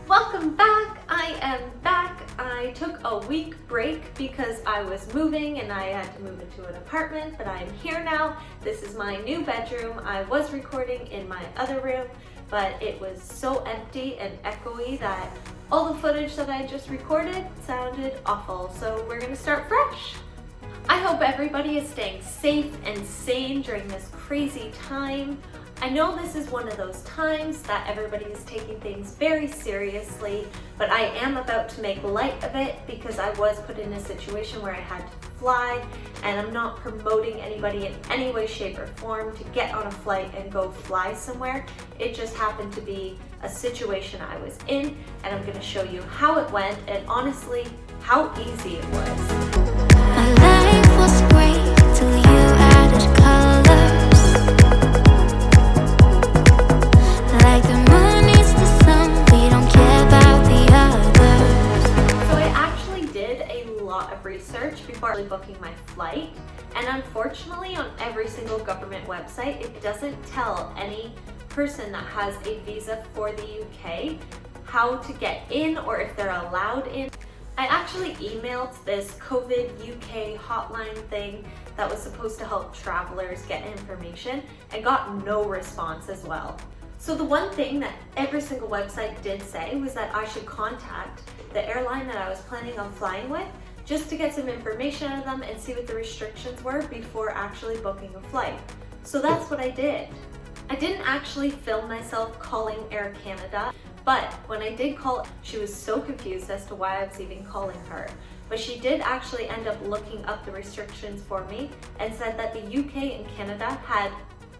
Welcome back! I am back. I took a week break because I was moving and I had to move into an apartment, but I am here now. This is my new bedroom. I was recording in my other room, but it was so empty and echoey that all the footage that I just recorded sounded awful. So we're gonna start fresh. I hope everybody is staying safe and sane during this crazy time. I know this is one of those times that everybody is taking things very seriously, but I am about to make light of it because I was put in a situation where I had to fly, and I'm not promoting anybody in any way, shape, or form to get on a flight and go fly somewhere. It just happened to be a situation I was in, and I'm gonna show you how it went and honestly, how easy it was. My life was great till you added colors. Like the moon needs the sun, we don't care about the others. So I actually did a lot of research before booking my flight, and unfortunately on every single government website it doesn't tell any person that has a visa for the UK how to get in or if they're allowed in. I actually emailed this COVID UK hotline thing that was supposed to help travelers get information and got no response as well. So the one thing that every single website did say was that I should contact the airline that I was planning on flying with just to get some information out of them and see what the restrictions were before actually booking a flight. So that's what I did. I didn't actually film myself calling Air Canada, but when I did call, she was so confused as to why I was even calling her. But she did actually end up looking up the restrictions for me and said that the UK and Canada had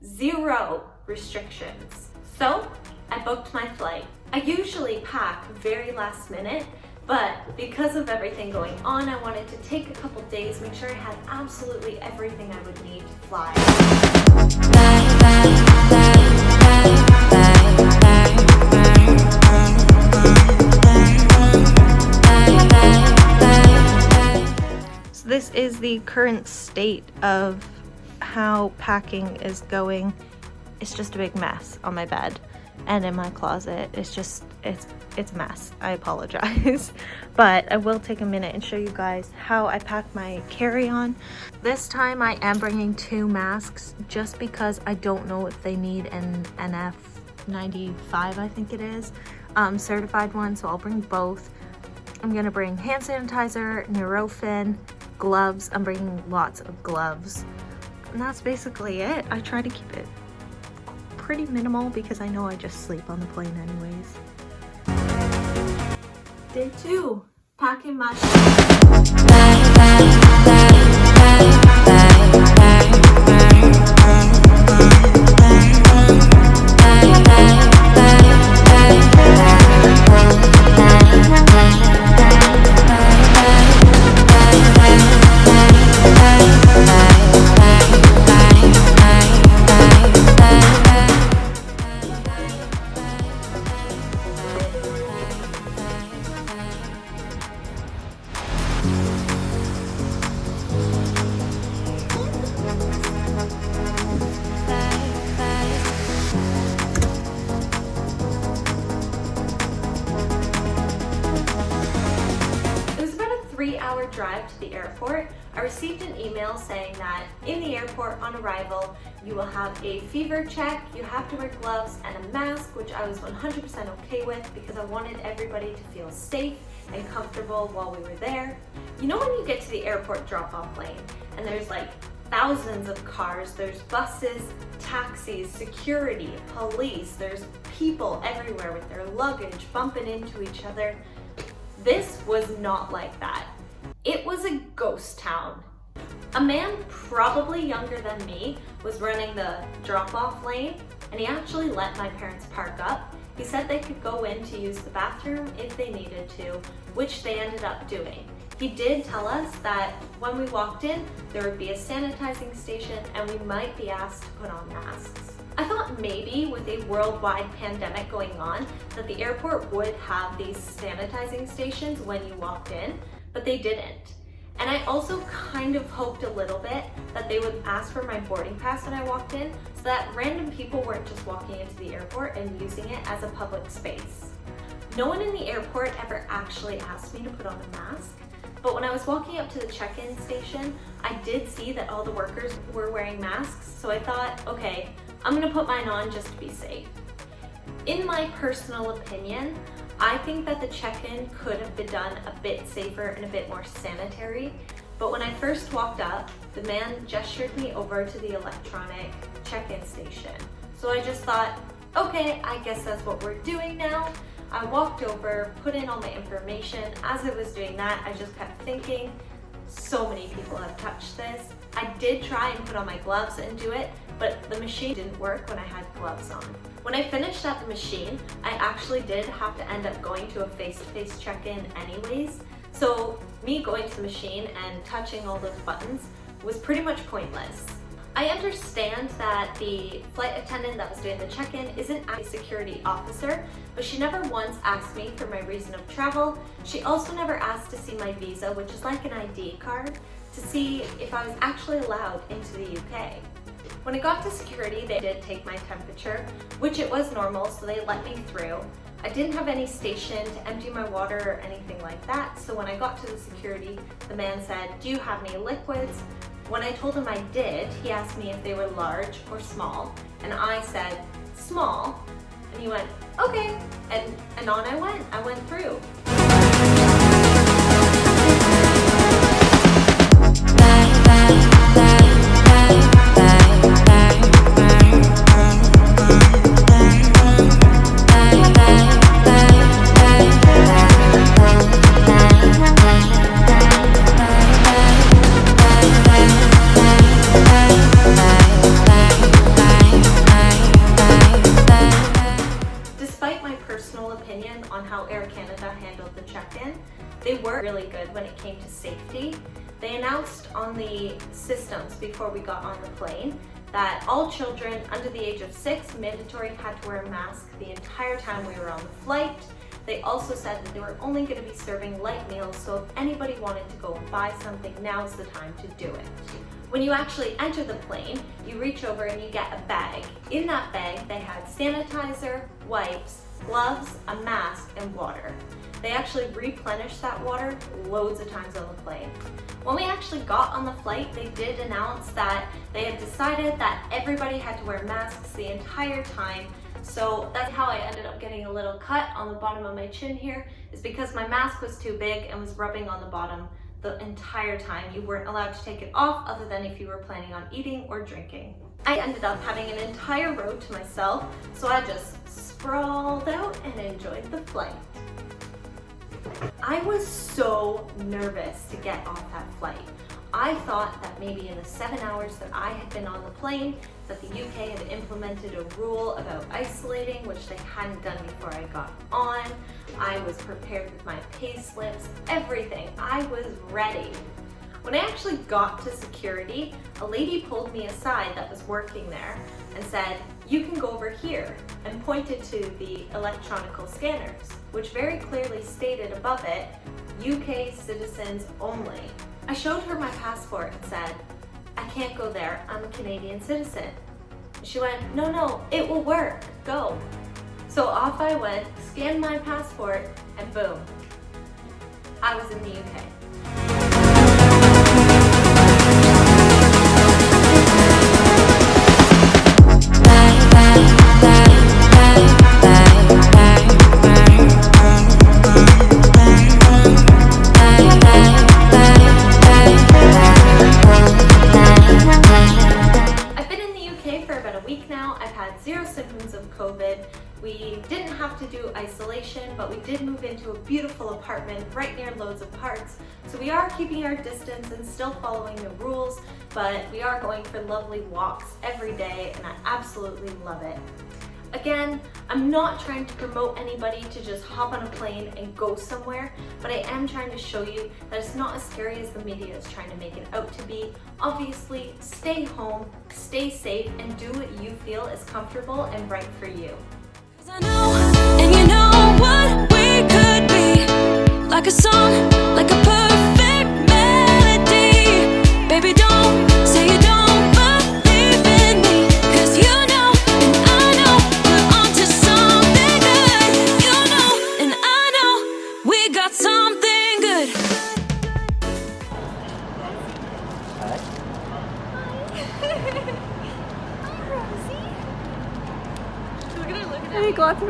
0 restrictions. So I booked my flight. I usually pack very last minute, but because of everything going on, I wanted to take a couple days, make sure I had absolutely everything I would need to fly. So this is the current state of how packing is going. It's just a big mess on my bed and in my closet. It's a mess. I apologize. But I will take a minute and show you guys how I pack my carry-on. This time I am bringing 2 masks just because I don't know if they need an NF95, I think it is, certified one, so I'll bring both. I'm gonna bring hand sanitizer, Nurofen, gloves. I'm bringing lots of gloves. And that's basically it. I try to keep it pretty minimal because I know I just sleep on the plane anyways. Day 2, packing my drive to the airport. I received an email saying that in the airport on arrival, you will have a fever check, you have to wear gloves and a mask, which I was 100% okay with because I wanted everybody to feel safe and comfortable while we were there. You know when you get to the airport drop-off lane and there's like thousands of cars, there's buses, taxis, security, police, there's people everywhere with their luggage bumping into each other. This was not like that. It was a ghost town. A man probably younger than me was running the drop-off lane, and he actually let my parents park up. He said they could go in to use the bathroom if they needed to, which they ended up doing. He did tell us that when we walked in, there would be a sanitizing station and we might be asked to put on masks. I thought maybe with a worldwide pandemic going on that the airport would have these sanitizing stations when you walked in, but they didn't. And I also kind of hoped a little bit that they would ask for my boarding pass when I walked in so that random people weren't just walking into the airport and using it as a public space. No one in the airport ever actually asked me to put on a mask, but when I was walking up to the check-in station, I did see that all the workers were wearing masks, so I thought, okay, I'm gonna put mine on just to be safe. In my personal opinion, I think that the check-in could have been done a bit safer and a bit more sanitary, but when I first walked up, the man gestured me over to the electronic check-in station. So I just thought, okay, I guess that's what we're doing now. I walked over, put in all my information. As I was doing that, I just kept thinking, so many people have touched this. I did try and put on my gloves and do it, but the machine didn't work when I had gloves on. When I finished at the machine, I actually did have to end up going to a face-to-face check-in anyways. So me going to the machine and touching all those buttons was pretty much pointless. I understand that the flight attendant that was doing the check-in isn't a security officer, but she never once asked me for my reason of travel. She also never asked to see my visa, which is like an ID card, to see if I was actually allowed into the UK. When I got to security, they did take my temperature, which it was normal, so they let me through. I didn't have any station to empty my water or anything like that, so when I got to the security, the man said, "Do you have any liquids?" When I told him I did, he asked me if they were large or small, and I said, small, and he went, okay, and on I went through. On how Air Canada handled the check-in. They were really good when it came to safety. They announced on the systems before we got on the plane that all children under the age of 6 mandatory had to wear a mask the entire time we were on the flight. They also said that they were only going to be serving light meals, so if anybody wanted to go and buy something, now's the time to do it. When you actually enter the plane, you reach over and you get a bag. In that bag, they had sanitizer, wipes, gloves, a mask, and water. They actually replenished that water loads of times on the plane. When we actually got on the flight, they did announce that they had decided that everybody had to wear masks the entire time. So that's how I ended up getting a little cut on the bottom of my chin here, is because my mask was too big and was rubbing on the bottom the entire time. You weren't allowed to take it off other than if you were planning on eating or drinking. I ended up having an entire row to myself, so I just sprawled out and enjoyed the flight. I was so nervous to get off that flight. I thought that maybe in the 7 hours that I had been on the plane, that the UK had implemented a rule about isolating, which they hadn't done before I got on. I was prepared with my pay slips, everything. I was ready. When I actually got to security, a lady pulled me aside that was working there and said, "You can go over here," and pointed to the electronical scanners, which very clearly stated above it, UK citizens only. I showed her my passport and said, "I can't go there, I'm a Canadian citizen." She went, no, it will work, go." So off I went, scanned my passport, and boom, I was in the UK. We didn't have to do isolation, but we did move into a beautiful apartment right near loads of parks. So we are keeping our distance and still following the rules, but we are going for lovely walks every day, and I absolutely love it. Again, I'm not trying to promote anybody to just hop on a plane and go somewhere, but I am trying to show you that it's not as scary as the media is trying to make it out to be. Obviously, stay home, stay safe, and do what you feel is comfortable and right for you. I know, and you know what we could be, like a song, like a perfect melody. Baby, don't say you don't believe in me, 'cause you know, and I know, we're onto something good. You know, and I I make lots of